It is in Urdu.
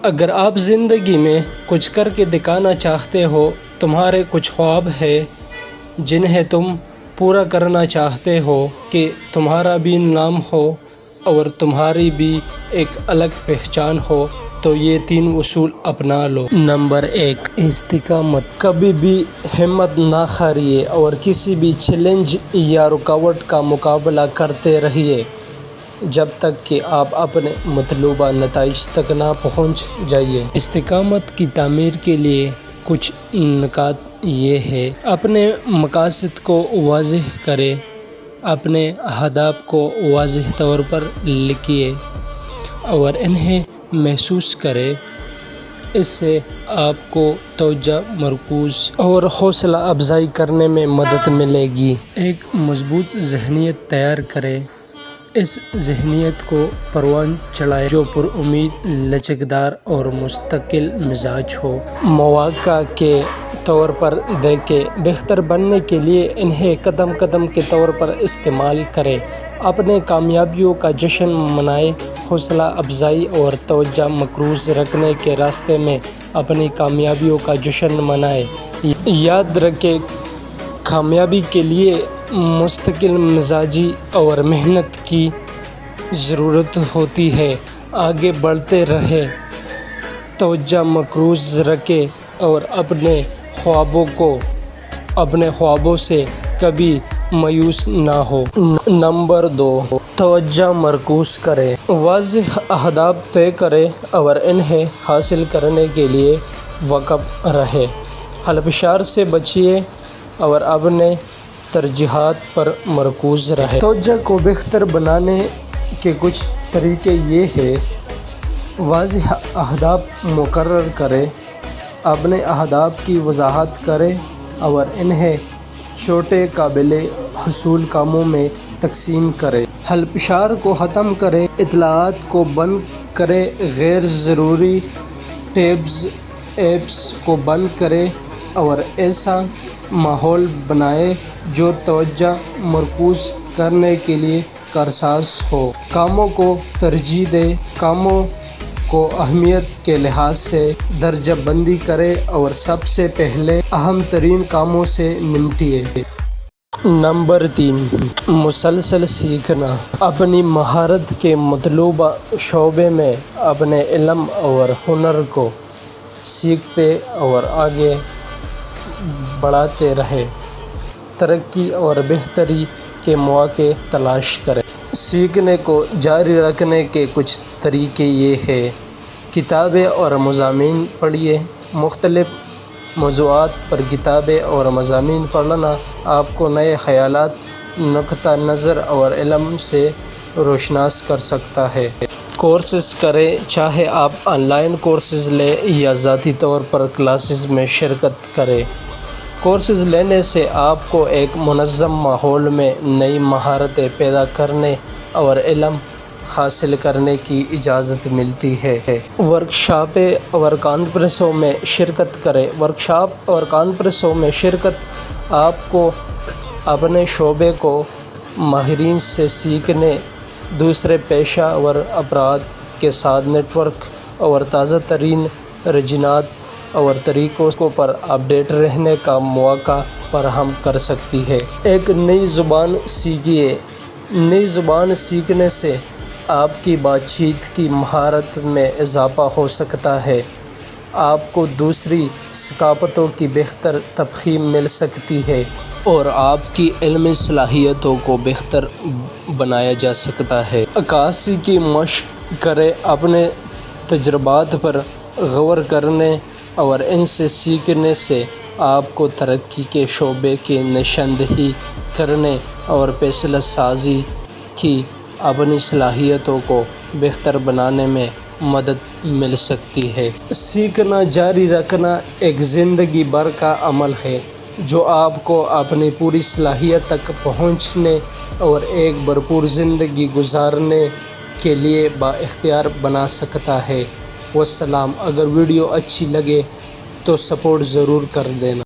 اگر آپ زندگی میں کچھ کر کے دکھانا چاہتے ہو، تمہارے کچھ خواب ہیں جنہیں تم پورا کرنا چاہتے ہو کہ تمہارا بھی نام ہو اور تمہاری بھی ایک الگ پہچان ہو، تو یہ 3 اصول اپنا لو۔ نمبر 1، استقامت۔ کبھی بھی ہمت نہ ہاریے اور کسی بھی چیلنج یا رکاوٹ کا مقابلہ کرتے رہیے جب تک کہ آپ اپنے مطلوبہ نتائج تک نہ پہنچ جائیں۔ استقامت کی تعمیر کے لیے کچھ نکات یہ ہیں: اپنے مقاصد کو واضح کریں۔ اپنے اہداف کو واضح طور پر لکھیے اور انہیں محسوس کریں۔ اس سے آپ کو توجہ مرکوز اور حوصلہ افزائی کرنے میں مدد ملے گی۔ ایک مضبوط ذہنیت تیار کریں۔ اس ذہنیت کو پروان چڑھائیں جو پر امید، لچکدار اور مستقل مزاج ہو۔ مواقع کے طور پر دیکھیں۔ بہتر بننے کے لیے انہیں قدم قدم کے طور پر استعمال کریں۔ اپنے کامیابیوں کا جشن منائیں۔ حوصلہ افزائی اور توجہ مرکوز رکھنے کے راستے میں اپنی کامیابیوں کا جشن منائیں۔ یاد رکھیں، کامیابی کے لیے مستقل مزاجی اور محنت کی ضرورت ہوتی ہے۔ آگے بڑھتے رہیں، توجہ مرکوز رکھیں اور اپنے خوابوں سے کبھی مایوس نہ ہوں۔ نمبر 2، توجہ مرکوز کریں۔ واضح اہداف طے کریں اور انہیں حاصل کرنے کے لیے وقف رہیں۔ حلفشار سے بچیے اور اپنے ترجیحات پر مرکوز رہیں۔ توجہ کو بہتر بنانے کے کچھ طریقے یہ ہیں: واضح اہداف مقرر کریں۔ اپنے اہداف کی وضاحت کریں اور انہیں چھوٹے قابل حصول کاموں میں تقسیم کریں۔ حلفشار کو ختم کریں۔ اطلاعات کو بند کریں۔ غیر ضروری ٹیبز، ایپس کو بند کریں اور ایسا ماحول بنائیں جو توجہ مرکوز کرنے کے لیے کارساز ہو۔ کاموں کو ترجیح دیں۔ کاموں کو اہمیت کے لحاظ سے درجہ بندی کریں اور سب سے پہلے اہم ترین کاموں سے نمٹیں۔ نمبر 3، مسلسل سیکھنا۔ اپنی مہارت کے مطلوبہ شعبے میں اپنے علم اور ہنر کو سیکھتے اور آگے بڑھاتے رہیں۔ ترقی اور بہتری کے مواقع تلاش کریں۔ سیکھنے کو جاری رکھنے کے کچھ طریقے یہ ہیں: کتابیں اور مضامین پڑھیے۔ مختلف موضوعات پر کتابیں اور مضامین پڑھنا آپ کو نئے خیالات، نقطہ نظر اور علم سے روشناس کر سکتا ہے۔ کورسز کریں، چاہے آپ آن لائن کورسز لیں یا ذاتی طور پر کلاسز میں شرکت کریں۔ کورسز لینے سے آپ کو ایک منظم ماحول میں نئی مہارتیں پیدا کرنے اور علم حاصل کرنے کی اجازت ملتی ہے۔ ورکشاپیں اور کانفرنسوں میں شرکت کریں۔ ورکشاپ اور کانفرنسوں میں شرکت آپ کو اپنے شعبے کو ماہرین سے سیکھنے، دوسرے پیشہ ور افراد کے ساتھ نیٹ ورک اور تازہ ترین رجحانات اور طریقوں پر اپڈیٹ رہنے کا موقع فراہم کر سکتی ہے۔ ایک نئی زبان سیکھیے۔ نئی زبان سیکھنے سے آپ کی بات چیت کی مہارت میں اضافہ ہو سکتا ہے۔ آپ کو دوسری ثقافتوں کی بہتر تفہیم مل سکتی ہے اور آپ کی علمی صلاحیتوں کو بہتر بنایا جا سکتا ہے۔ عکاسی کی مشق کریں۔ اپنے تجربات پر غور کرنے اور ان سے سیکھنے سے آپ کو ترقی کے شعبے کی نشاندہی کرنے اور فیصلہ سازی کی اپنی صلاحیتوں کو بہتر بنانے میں مدد مل سکتی ہے۔ سیکھنا جاری رکھنا ایک زندگی بھر کا عمل ہے جو آپ کو اپنی پوری صلاحیت تک پہنچنے اور ایک بھرپور زندگی گزارنے کے لیے بااختیار بنا سکتا ہے۔ والسلام۔ اگر ویڈیو اچھی لگے تو سپورٹ ضرور کر دینا۔